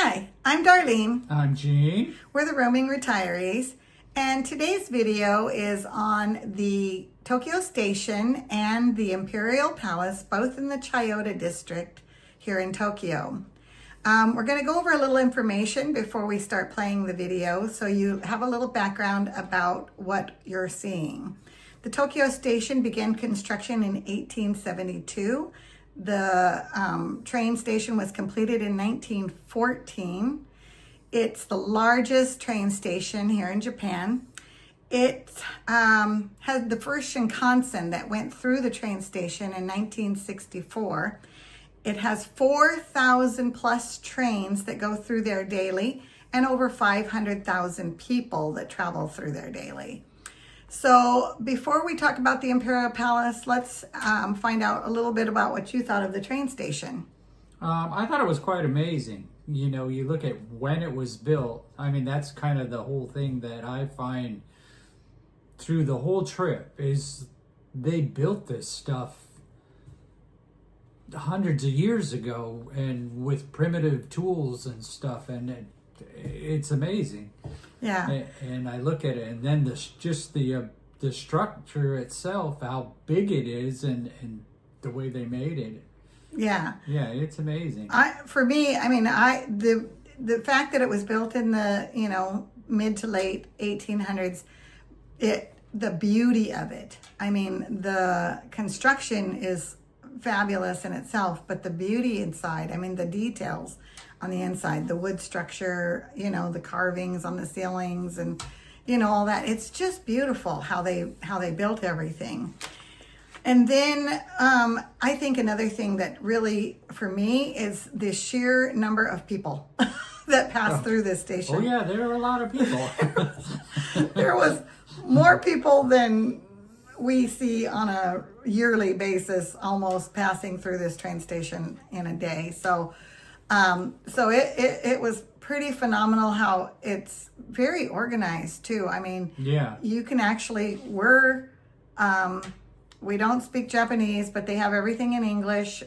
Hi, I'm Darlene. I'm Gene. We're the Roaming Retirees, and today's video is on the Tokyo Station and the Imperial Palace, both in the Chiyoda district here in Tokyo. We're going to go over a little information before we start playing the video so you have a little background about what you're seeing. The Tokyo Station began construction in 1872. The train station was completed in 1914. It's the largest train station here in Japan. It had the first Shinkansen that went through the train station in 1964. It has 4,000 plus trains that go through there daily and over 500,000 people that travel through there daily. So before we talk about the Imperial Palace, let's find out a little bit about what you thought of the train station. I thought it was quite amazing. You know, you look at when it was built. I mean, that's kind of the whole thing that I find through the whole trip is they built this stuff hundreds of years ago and with primitive tools and stuff, and it's amazing. Yeah. And I look at it, and then the structure itself, how big it is, and the way they made it. Yeah. Yeah, it's amazing. The fact that it was built in the mid to late 1800s, the beauty of it. I mean, the construction is fabulous in itself, but the beauty inside, I mean, the details on the inside, the wood structure, the carvings on the ceilings and, all that. It's just beautiful how they built everything. And then I think another thing that really, for me, is the sheer number of people that pass through this station. Oh, yeah, there are a lot of people. There was more people than we see on a yearly basis almost passing through this train station in a day. So it was pretty phenomenal how it's very organized too. I mean, yeah, you can actually, we don't speak Japanese, but they have everything in English.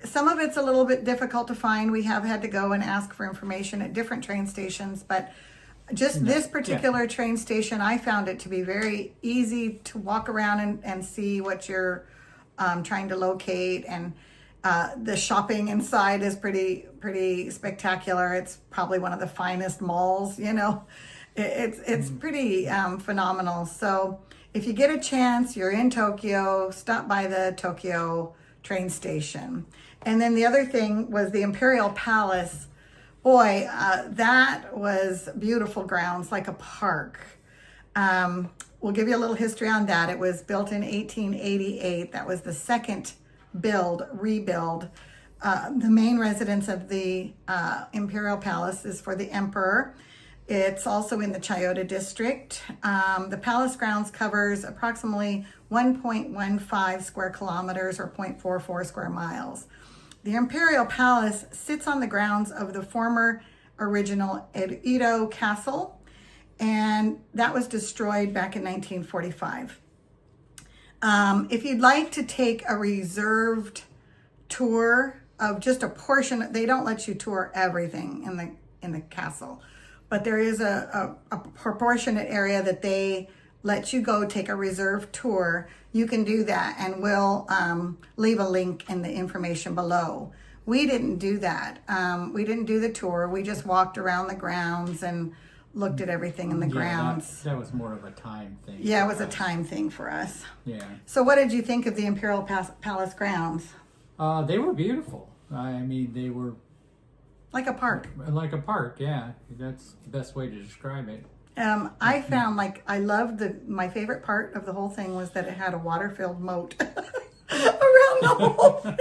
Some of it's a little bit difficult to find. We have had to go and ask for information at different train stations, but just this particular train station, I found it to be very easy to walk around and see what you're trying to locate. And the shopping inside is pretty spectacular. It's probably one of the finest malls, It's pretty phenomenal. So if you get a chance, you're in Tokyo, stop by the Tokyo train station. And then the other thing was the Imperial Palace. Boy, that was beautiful grounds, like a park. We'll give you a little history on that. It was built in 1888. That was the second rebuild. The main residence of the Imperial Palace is for the Emperor. It's also in the Chiyoda district. The palace grounds covers approximately 1.15 square kilometers or 0.44 square miles. The Imperial Palace sits on the grounds of the former original Edo Castle, and that was destroyed back in 1945. If you'd like to take a reserved tour of just a portion, they don't let you tour everything in the castle, but there is a proportionate area that they let you go take a reserved tour. You can do that, and we'll leave a link in the information below. We didn't do that. We didn't do the tour. We just walked around the grounds and looked at everything in the grounds. That was more of a time thing. Yeah, it was a time thing for us. Yeah. So what did you think of the Imperial Palace grounds? They were beautiful. I mean, they were like a park. Like a park, yeah. That's the best way to describe it. I found I loved my favorite part of the whole thing was that it had a water-filled moat around the whole thing.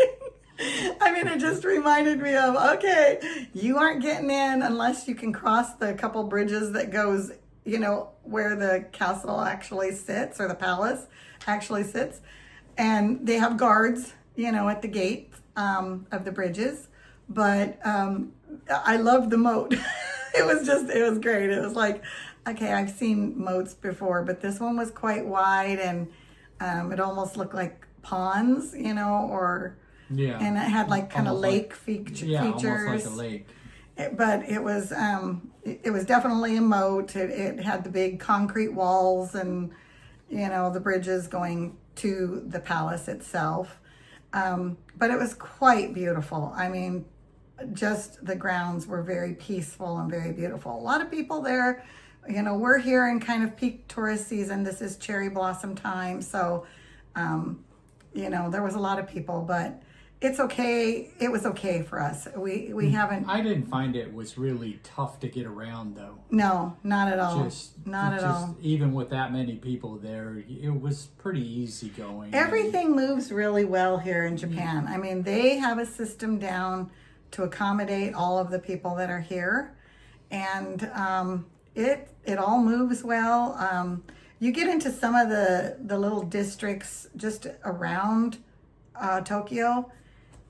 I mean, it just reminded me of, okay, you aren't getting in unless you can cross the couple bridges that goes, where the castle actually sits or the palace actually sits. And they have guards, at the gate of the bridges. But I loved the moat. It was great. It was like, okay, I've seen moats before, but this one was quite wide and it almost looked like ponds, and it had kind of lake features. Yeah, almost like a lake. But it was definitely a moat. It had the big concrete walls and, you know, the bridges going to the palace itself. But it was quite beautiful. I mean, just the grounds were very peaceful and very beautiful. A lot of people there. You know, we're here in kind of peak tourist season. This is cherry blossom time. So, you know, there was a lot of people, but it's okay. It was okay for us. We haven't. I didn't find it was really tough to get around, though. No, not at all. Not at all. Even with that many people there, it was pretty easy going. Everything moves really well here in Japan. I mean, they have a system down to accommodate all of the people that are here, and it all moves well. You get into some of the little districts just around Tokyo,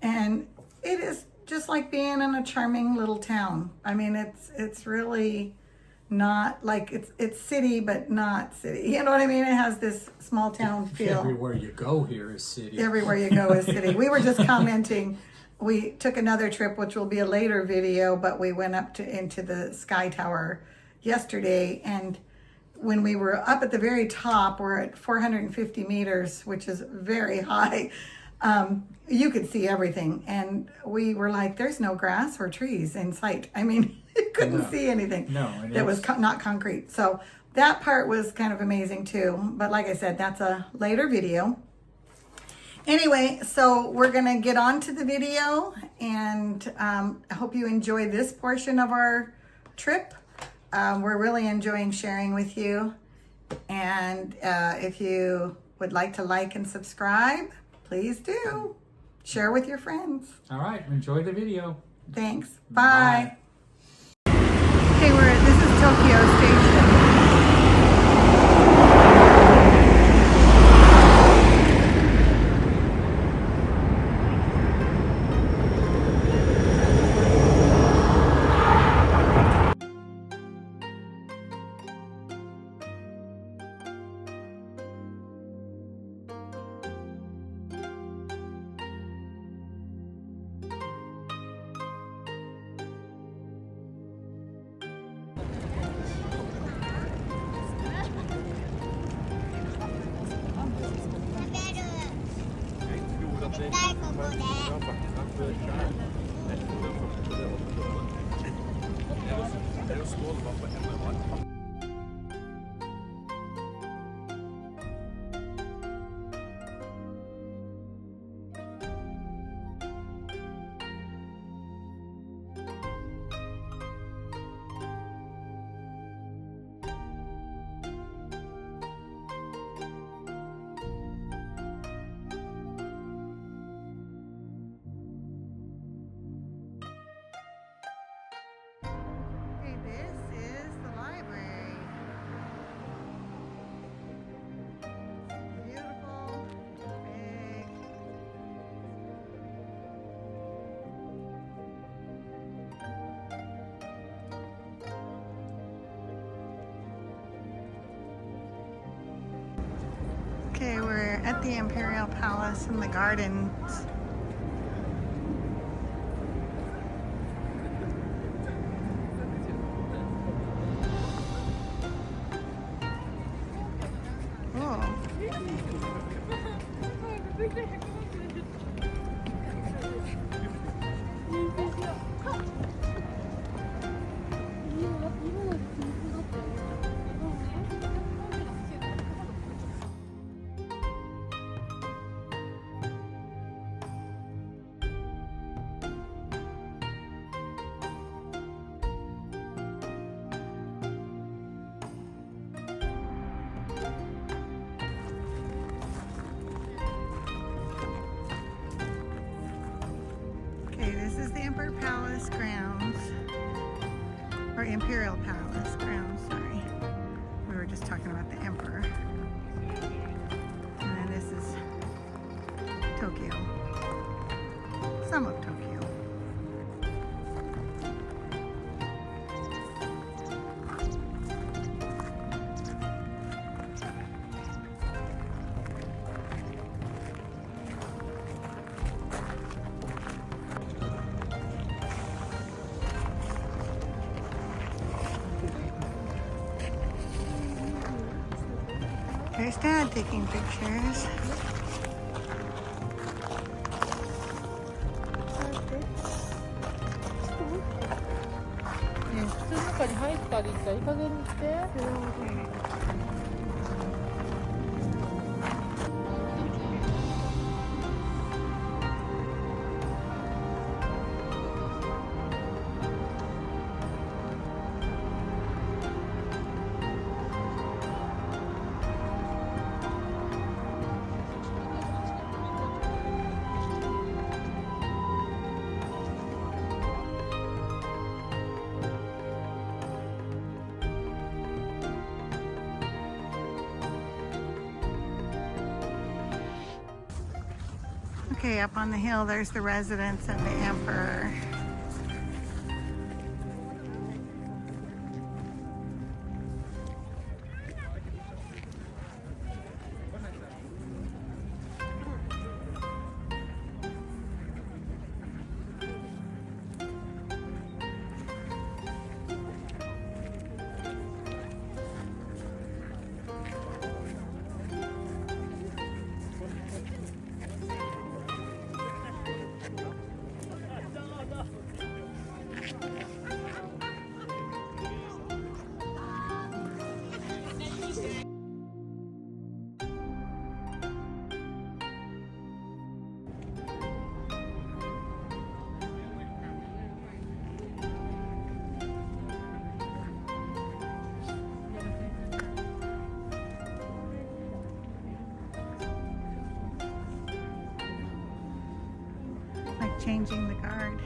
and it is just like being in a charming little town. I mean, it's really not like it's city, but not city. You know what I mean? It has this small town feel. Everywhere you go here is city. Everywhere you go is city. We were just commenting. We took another trip, which will be a later video, but we went up into the Sky Tower yesterday, and when we were up at the very top, we're at 450 meters, which is very high. You could see everything, and we were like, there's no grass or trees in sight. I mean, you couldn't see anything that was not concrete. So that part was kind of amazing too, but like I said, that's a later video. Anyway, so we're gonna get on to the video, and I hope you enjoy this portion of our trip. We're really enjoying sharing with you, and if you would like to like and subscribe, please do. Share with your friends. All right, enjoy the video. Thanks. Bye. Okay, this is Tokyo Station. Okay, we're at the Imperial Palace in the gardens. Oh. Emperor Palace grounds, or Imperial Palace grounds, sorry. We were just talking about the Emperor. And then this is Tokyo, some of Tokyo. There's Dad taking pictures. Okay, up on the hill, there's the residence of the emperor. Like changing the guard.